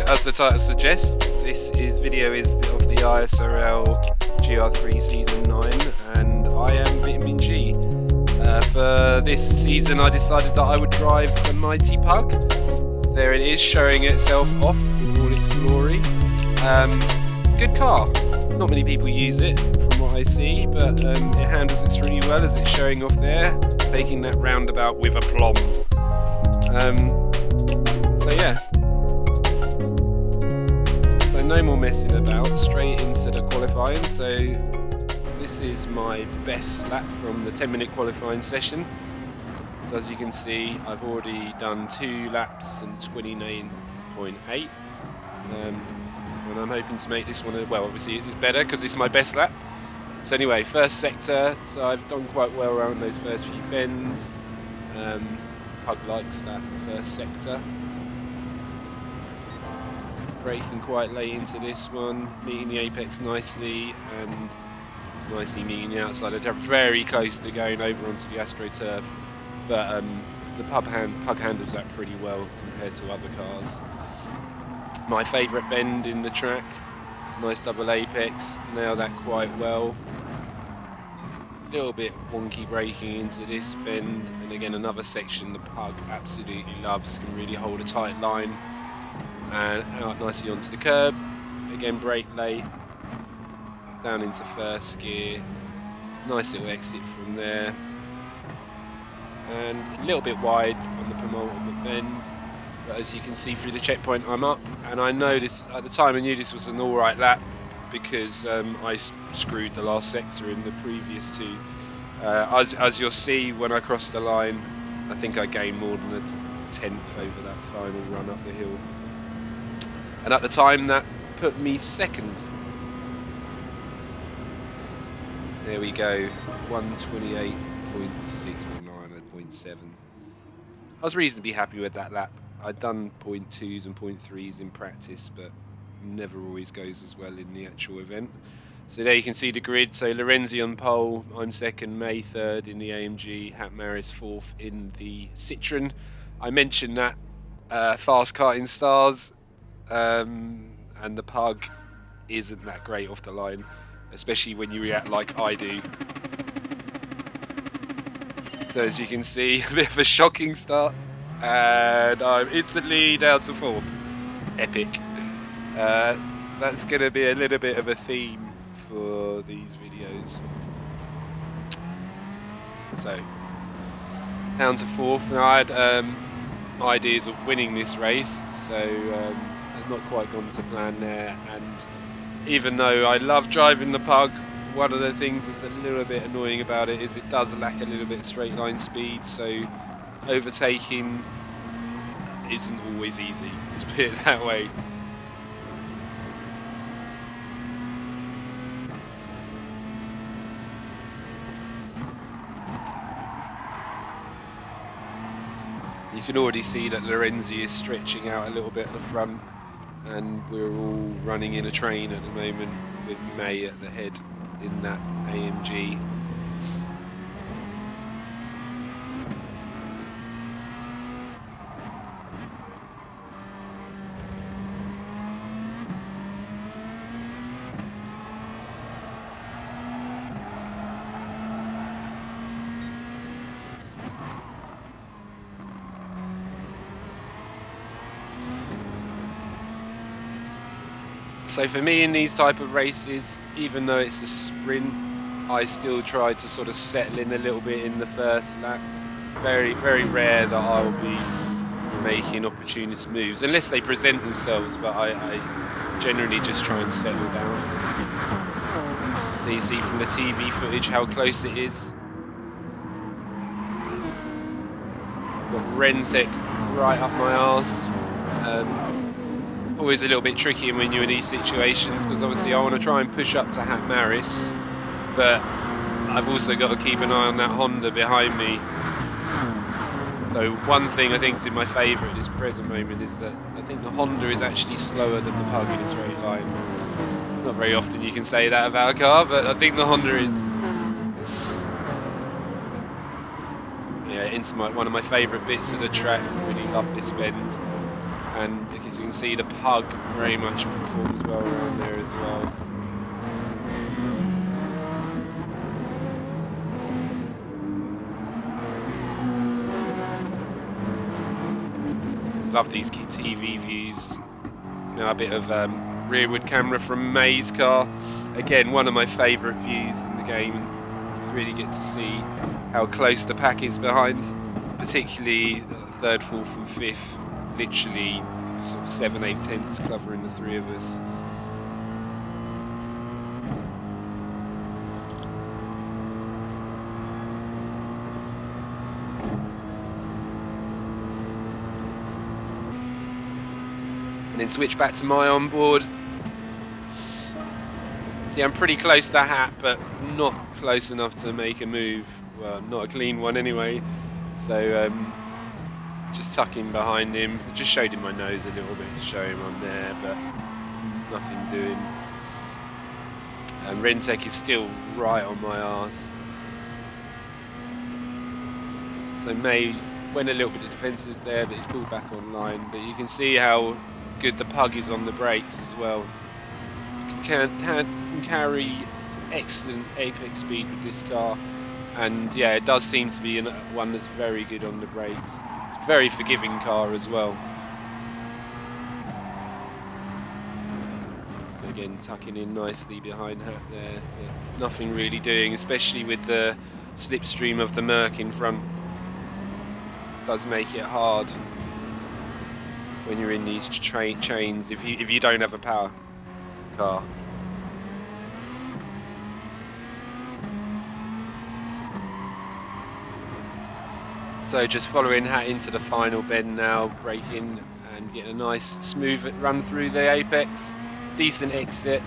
as the title suggests, this video is of the ISRL GR3 Season 9, and I am Vitamin G. For this season I decided that I would drive the mighty Pug. There it is, showing itself off in all its glory. Good car. Not many people use it from what I see, but it handles extremely well as it's showing off there, taking that roundabout with aplomb. So yeah. So no more messing about, straight into the qualifying. So this is my best lap from the 10-minute qualifying session. So as you can see, I've already done 2 laps and 29.8. And I'm hoping to make this one, well, obviously this is better because it's my best lap. So anyway, first sector, so I've done quite well around those first few bends. Pug likes that first sector. Braking quite late into this one, meeting the apex nicely and nicely meeting the outside. They're very close to going over onto the AstroTurf, but the Pug handles that pretty well compared to other cars. My favourite bend in the track, nice double apex, nailed that quite well. A little bit wonky braking into this bend, and again another section the Pug absolutely loves, can really hold a tight line. And out nicely onto the curb, again brake late, down into first gear, nice little exit from there, and a little bit wide on the penultimate bend, but as you can see through the checkpoint I'm up, and I know this, at the time I knew this was an alright lap because I screwed the last sector in the previous 2. As you'll see when I cross the line, I think I gained more than a 10th over that final run up the hill. And at the time that put me second. There we go, 128.6 or 9.7. I was reasonably happy with that lap. I'd done 0.2s and 0.3s in practice, but never always goes as well in the actual event. So there you can see the grid. So Lorenzi on pole, I'm second, May third in the AMG, Hat Maris fourth in the Citroen. I mentioned that fast karting stars. And the Pug isn't that great off the line, especially when you react like I do. So as you can see, a bit of a shocking start, and I'm instantly down to 4th. Epic. That's going to be a little bit of a theme for these videos. So down to 4th. Now I had ideas of winning this race, so not quite gone to plan there, and even though I love driving the Pug, one of the things that's a little bit annoying about it is it does lack a little bit of straight line speed, so overtaking isn't always easy, let's put it that way. You can already see that Lorenzi is stretching out a little bit at the front, and we're all running in a train at the moment with May at the head in that AMG. So for me in these type of races, even though it's a sprint, I still try to sort of settle in a little bit in the first lap. Very, very rare that I'll be making opportunist moves, unless they present themselves, but I generally just try and settle down. So you see from the TV footage how close it is. I've got Rensek right up my arse. Always a little bit tricky when you're in these situations, because obviously I want to try and push up to Hat Maris, but I've also got to keep an eye on that Honda behind me. So one thing I think is in my favour at this present moment is that I think the Honda is actually slower than the Pug in a straight line. It's not very often you can say that about a car, but I think the Honda is. Yeah, into one of my favourite bits of the track. Really love this bend. and as you can see, the Pug very much performs well around there as well. Love these TV views. You know, a bit of rearward camera from May's car. Again, one of my favourite views in the game. You really get to see how close the pack is behind, particularly third, fourth and fifth. Literally sort of 7, 8 tenths covering the three of us. And then switch back to my onboard. See, I'm pretty close to the hat, but not close enough to make a move. Well, not a clean one anyway. So just tucking behind him. I just showed him my nose a little bit to show him I'm there, but nothing doing. And Rentek is still right on my arse. So May went a little bit defensive there, but he's pulled back online. But you can see how good the Pug is on the brakes as well. Can carry excellent apex speed with this car, and yeah, it does seem to be one that's very good on the brakes. It's a very forgiving car as well. Again, tucking in nicely behind Hat there, but nothing really doing, especially with the slipstream of the Merc in front. It does make it hard when you're in these chains if you don't have a power car. So just following Hat into the final bend now, braking and getting a nice smooth run through the apex, decent exit,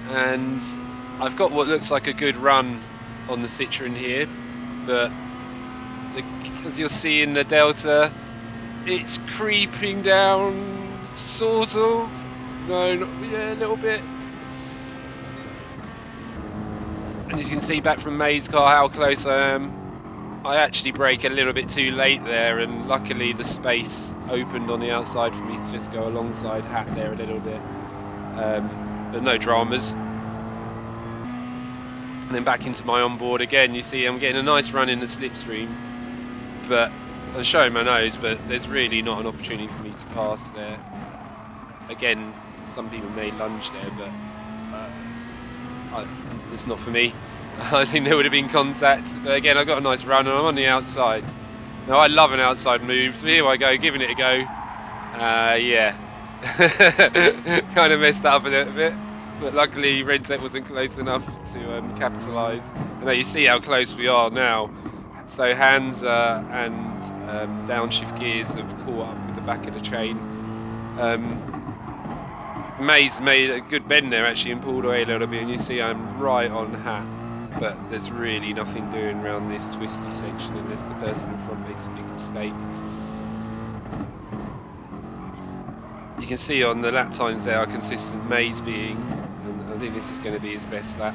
and I've got what looks like a good run on the Citroen here, but as you'll see in the Delta, it's creeping down, sort of. No, yeah, a little bit. And you can see back from May's car how close I am. I actually brake a little bit too late there, and luckily the space opened on the outside for me to just go alongside Hat there a little bit. But no dramas. And then back into my onboard again. You see I'm getting a nice run in the slipstream, but I'm showing my nose, but there's really not an opportunity for me to pass there. Again, some people may lunge there, but it's not for me. I think there would have been contact, but again, I got a nice run and I'm on the outside. Now I love an outside move, so here I go, giving it a go. Yeah, kind of messed that up a little bit, but luckily Rentek wasn't close enough to capitalise. And now you see how close we are now. So hands and downshift gears have caught up with the back of the chain. May's made a good bend there actually and pulled away a little bit, and you see I'm right on Hat, but there's really nothing doing around this twisty section unless the person in front makes a big mistake. You can see on the lap times there how consistent May's being, and I think this is going to be his best lap.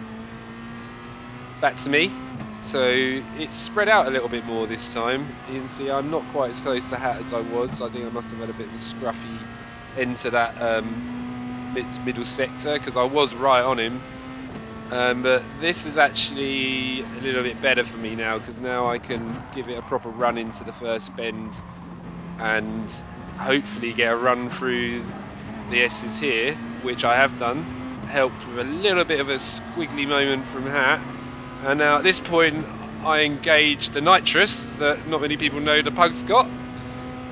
Back to me. So it's spread out a little bit more this time. You can see I'm not quite as close to Hat as I was. I think I must have had a bit of a scruffy end to that middle sector because I was right on him. But this is actually a little bit better for me now because now I can give it a proper run into the first bend and hopefully get a run through the S's here, which I have done. Helped with a little bit of a squiggly moment from Hat. And now at this point I engage the nitrous that not many people know the Pug's got.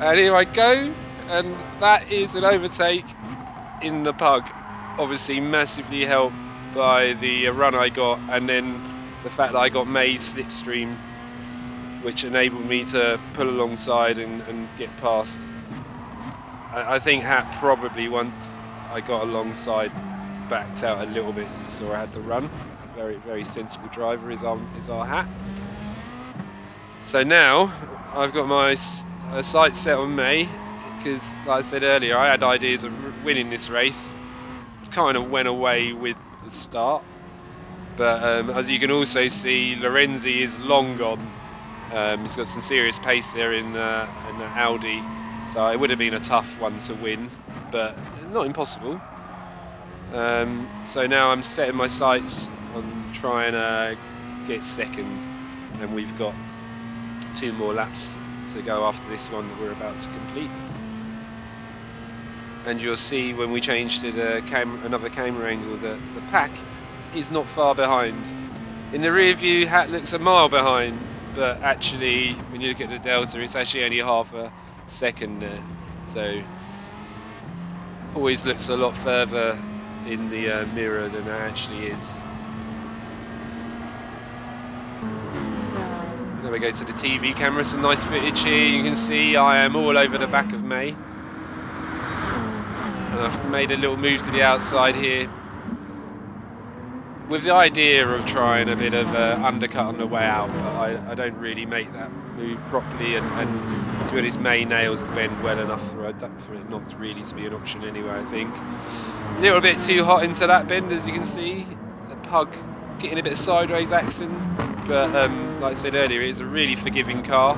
And here I go, and that is an overtake in the Pug. Obviously massively helped by the run I got, and then the fact that I got May's slipstream, which enabled me to pull alongside and get past. I think Hat probably, once I got alongside, backed out a little bit as he saw I had the run. Very, very sensible driver is our Hat. So now I've got my sights set on May, because like I said earlier, I had ideas of winning this race. Kind of went away with the start, but as you can also see, Lorenzi is long gone. He's got some serious pace there in the Audi, So it would have been a tough one to win, but not impossible. So now I'm setting my sights on trying to get second, and we've got 2 more laps to go after this one that we're about to complete. And you'll see when we change to the another camera angle that the pack is not far behind. In the rear view, Hat looks a mile behind, but actually when you look at the delta, it's actually only half a second there. So always looks a lot further in the mirror than it actually is. Then we go to the TV camera, some nice footage here. You can see I am all over the back of May. And I've made a little move to the outside here with the idea of trying a bit of undercut on the way out, but I don't really make that move properly, and to be honest, May nails the bend well enough for it not really to be an option anyway, I think. A little bit too hot into that bend, as you can see. The Pug getting a bit of sideways action, but like I said earlier, it is a really forgiving car.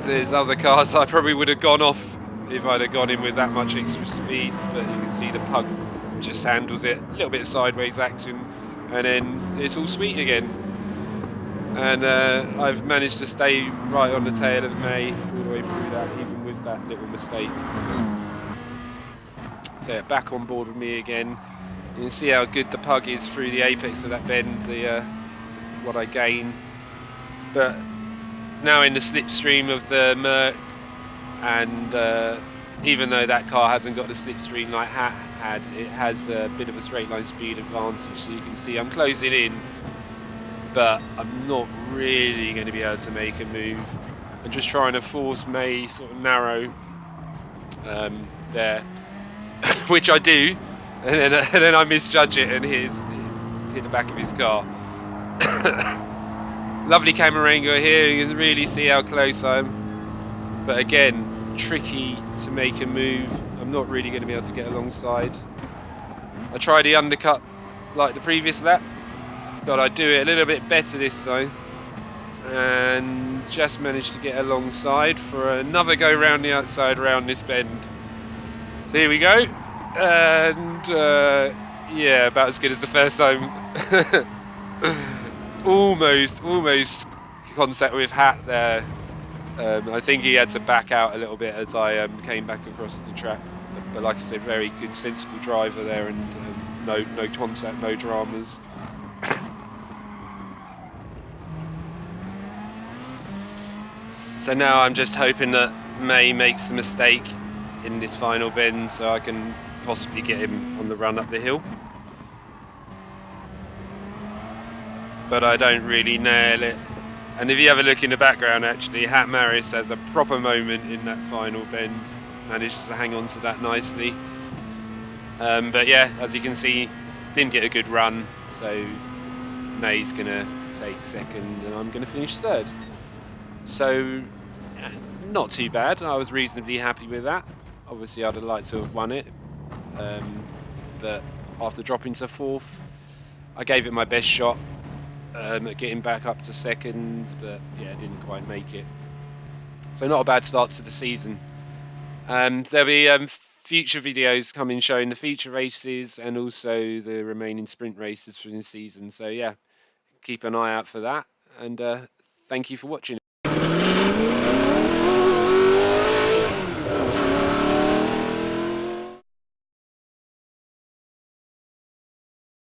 There's other cars I probably would have gone off if I'd have gone in with that much extra speed, but you can see the Pug just handles it, a little bit of sideways action, and then it's all sweet again. And I've managed to stay right on the tail of May all the way through that, even with that little mistake. So back on board with me again. You can see how good the Pug is through the apex of that bend, what I gain. But now in the slipstream of the Merc, and even though that car hasn't got the slipstream like Hat had, it has a bit of a straight line speed advantage. So you can see I'm closing in, but I'm not really going to be able to make a move. I'm just trying to force May sort of narrow there, which I do, and then I misjudge it and hit the back of his car. Lovely camera angle here, you can really see how close I am, but again, tricky to make a move. I'm not really going to be able to get alongside. I tried the undercut like the previous lap, but I do it a little bit better this time, and just managed to get alongside for another go round the outside around this bend. So here we go, and yeah, about as good as the first time. almost contact with Hat there. I think he had to back out a little bit as I came back across the track, but like I said, very good, sensible driver there, and no contact, no dramas. So now I'm just hoping that May makes a mistake in this final bend, so I can possibly get him on the run up the hill. But I don't really nail it. And if you have a look in the background, actually, Hat Maris has a proper moment in that final bend, manages to hang on to that nicely. But yeah, as you can see, didn't get a good run, so May's gonna take second and I'm gonna finish third. So not too bad, I was reasonably happy with that. Obviously I'd have liked to have won it, but after dropping to fourth, I gave it my best shot. Getting back up to second, but yeah, didn't quite make it. So not a bad start to the season. There'll be future videos coming showing the feature races and also the remaining sprint races from the season. So yeah, keep an eye out for that, and thank you for watching.